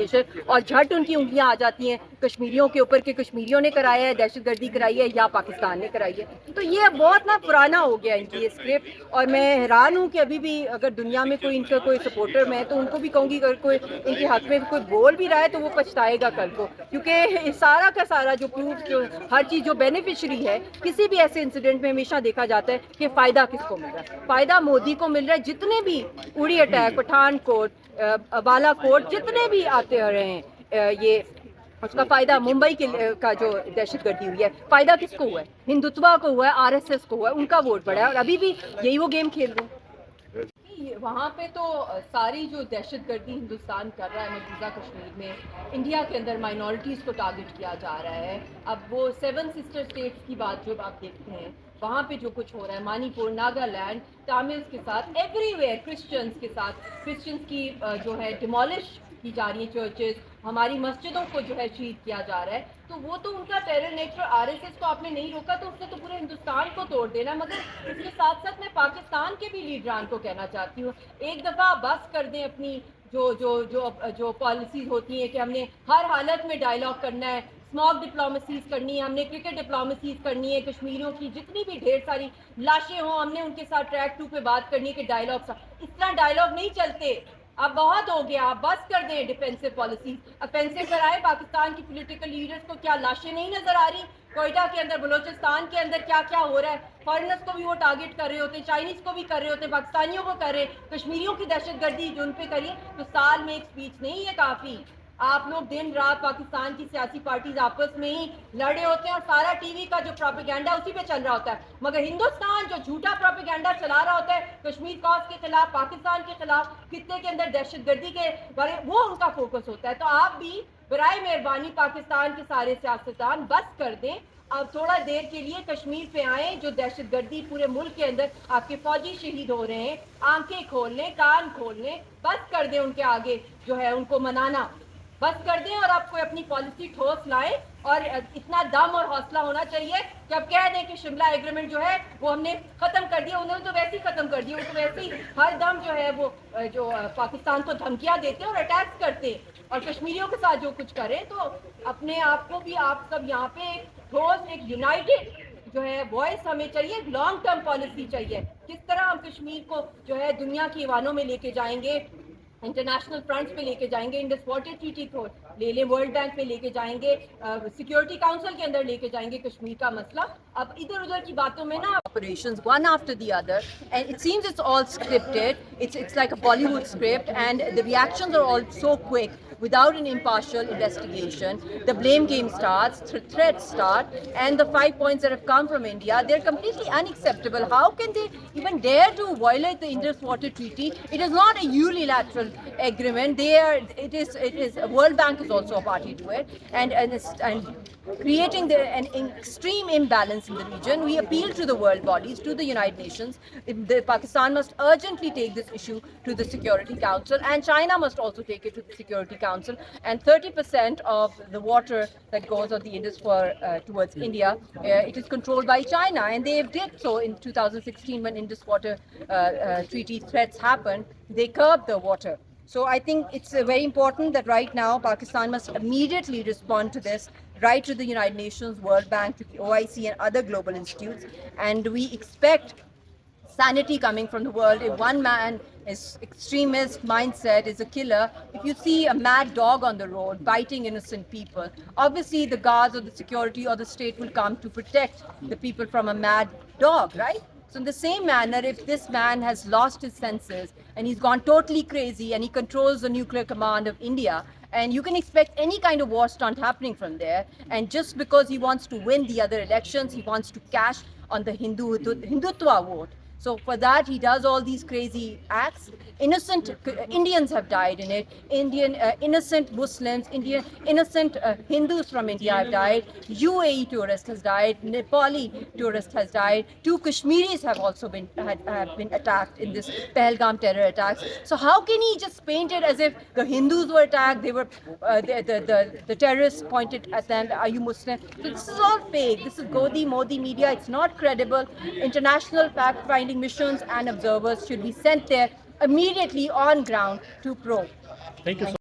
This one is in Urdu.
انویسٹیگیشن اور جھٹ ان کی انگلیاں آ جاتی ہیں کشمیریوں کے اوپر کہ کشمیریوں نے کرایا ہے، دہشت گردی کرائی ہے یا پاکستان نے کرائی ہے. تو یہ بہت نا پرانا ہو گیا ان کی یہ اسکرپٹ. اور میں حیران ہوں کہ ابھی بھی اگر دنیا میں کوئی ان کا کوئی سپورٹر میں تو ان کو بھی کہوں گی اگر کوئی ان کے حق میں کوئی بول بھی رہا ہے تو وہ پچھتائے گا کل کو، کیونکہ سارا کا سارا جو پروف جو ہر چیز جو بینیفیشری ہے کسی بھی ایسے انسیڈنٹ میں ہمیشہ دیکھا جاتا ہے کہ فائدہ کس کو مل رہا ہے. فائدہ مودی کو مل رہا ہے. جتنے بھی اڑی اٹیک، پٹھان کوٹ، بالا کوٹ، جتنے بھی آتے رہے ہیں یہ اس کا فائدہ ممبئی کا جو دہشت گردی ہوئی ہے فائدہ کس کو ہوا ہے؟ ہندوتوا کو ہوا ہے، آر ایس ایس کو ہوا ہے، ان کا ووٹ بڑھا ہے اور ابھی بھی یہی وہ گیم کھیل رہے ہیں. وہاں پہ تو ساری جو دہشت گردی ہندوستان کر رہا ہے مقبوضہ کشمیر میں، انڈیا کے اندر مائنورٹیز کو ٹارگٹ کیا جا رہا ہے. اب وہ 7 سسٹر اسٹیٹس کی بات جو آپ دیکھتے ہیں وہاں پہ جو کچھ ہو رہا ہے، منی پور، ناگالینڈ، تاملز کے ساتھ ایوری ویئر، کرسچنس کے ساتھ، کرسچنس کی جو ہے ڈیمولش کی جا رہی ہے چرچز، ہماری مسجدوں کو جو ہے شہید کیا جا رہا ہے. تو وہ تو ان کا terror nature, R S S کو آپ نے نہیں روکا تو اس نے تو پورے ہندوستان کو توڑ دینا. مگر اس کے ساتھ ساتھ میں پاکستان کے بھی لیڈران کو کہنا چاہتی ہوں ایک دفعہ بس کر دیں اپنی جو پالیسیز ہوتی ہیں کہ ہم نے ہر حالت میں ڈائلاگ کرنا ہے، اسماک ڈپلومیسیز کرنی ہے، ہم نے کرکٹ ڈپلومیسیز کرنی ہے، کشمیریوں کی جتنی بھی ڈھیر ساری لاشیں ہوں ہم نے ان کے ساتھ ٹریک 2 پہ بات کرنی ہے کہ ڈائلاگ. اس طرح ڈائلاگ نہیں چلتے. اب بہت ہو گیا، اب بس کر دیں ڈیفینسو پالیسیز. افینسو کرائے پاکستان کی پولیٹیکل لیڈرز کو. کیا لاشیں نہیں نظر آ رہی؟ کوئٹہ کے اندر، بلوچستان کے اندر کیا کیا ہو رہا ہے. فارنرز کو بھی وہ ٹارگٹ کر رہے ہوتے ہیں، چائنیز کو بھی کر رہے ہوتے ہیں، پاکستانیوں کو کر رہے ہیں. کشمیریوں کی دہشت گردی جو ان پہ کری تو سال میں ایک اسپیچ نہیں ہے کافی. آپ لوگ دن رات پاکستان کی سیاسی پارٹیز آپس میں ہی لڑے ہوتے ہیں اور سارا ٹی وی کا جو پروپیگنڈا اسی پہ چل رہا ہوتا ہے. مگر ہندوستان جو جھوٹا پروپیگنڈا چلا رہا ہوتا ہے کشمیر کاز کے خلاف، پاکستان کے خلاف، خطے کے اندر دہشت گردی کے بارے وہ ان کا فوکس ہوتا ہے. تو آپ بھی برائے مہربانی پاکستان کے سارے سیاستدان بس کر دیں. اب تھوڑا دیر کے لیے کشمیر پہ آئیں. جو دہشت گردی پورے ملک کے اندر آپ کے فوجی شہید ہو رہے ہیں، آنکھیں کھول لیں، کان کھول لیں. بس کر دیں ان کے آگے جو ہے ان کو منانا بس کر دیں اور آپ کوئی اپنی پالیسی ٹھوس لائیں. اور اتنا دم اور حوصلہ ہونا چاہیے کہ اب کہہ دیں کہ شملہ ایگریمنٹ جو ہے وہ ہم نے ختم کر دیا. انہوں نے تو ویسے ہی ختم کر دیا. وہ تو ویسے ہی ہر دم جو ہے وہ جو پاکستان کو دھمکیاں دیتے ہیں اور اٹیکس کرتے ہیں اور کشمیریوں کے ساتھ جو کچھ کریں. تو اپنے آپ کو بھی آپ سب یہاں پہ ایک ٹھوس، ایک یونائٹڈ جو ہے وائس ہمیں چاہیے، لانگ ٹرم پالیسی چاہیے. کس طرح ہم کشمیر کو جو ہے دنیا کی ایوانوں میں لے کے جائیں گے، انٹرنیشنل فرنٹس پہ لے کے جائیں گے، انڈس واٹر ٹریٹی کو لے لیں، ورلڈ بینک پہ لے کے جائیں گے، سیکورٹی کاؤنسل کے اندر لے کے جائیں گے کشمیر کا مسئلہ. اب ادھر ادھر کی باتوں میں نا operations one after the other and it seems it's all scripted. It's like a Bollywood script and the reactions are all so quick without an impartial investigation. The blame game starts, threats start, and the 5 points that have come from India, they're completely unacceptable. How can they even dare to violate the Indus Water Treaty? It is not a unilateral agreement. It is World Bank is also a party to it, and creating an extreme imbalance in the region. We appeal to the world bodies, to the United Nations. Pakistan must urgently take this issue to the Security Council, and China must also take it to the Security Council. And 30% of the water that goes on the Indus towards India, it is controlled by China, and they did so in 2016 when Indus Water Treaty threats happened. They curbed the water. So I think it's very important that right now Pakistan must immediately respond to this, right to the United Nations, World Bank, to the OIC and other global institutes. And we expect sanity coming from the world. If one man is extremist mindset, is a killer, if you see a mad dog on the road biting innocent people, obviously the guards or the security or the state will come to protect the people from a mad dog, right? So in the same manner, if this man has lost his senses and he's gone totally crazy and he controls the nuclear command of India, and you can expect any kind of war stunt happening from there, and just because he wants to win the other elections, he wants to cash on the Hindutva vote. So for that, he does all these crazy acts. Innocent Indians have died in it. Innocent Muslims, innocent Hindus from India have died. UAE tourist has died. Nepali tourist has died. 2 Kashmiris have also been attacked in this Pahalgam terror attacks. So how can he just paint it as if the Hindus were attacked? They were the terrorists pointed at them. Are you Muslim? So this is all fake. This is Modi media. It's not credible. International fact-finding missions and observers should be sent there immediately on ground to probe. Thank you so much.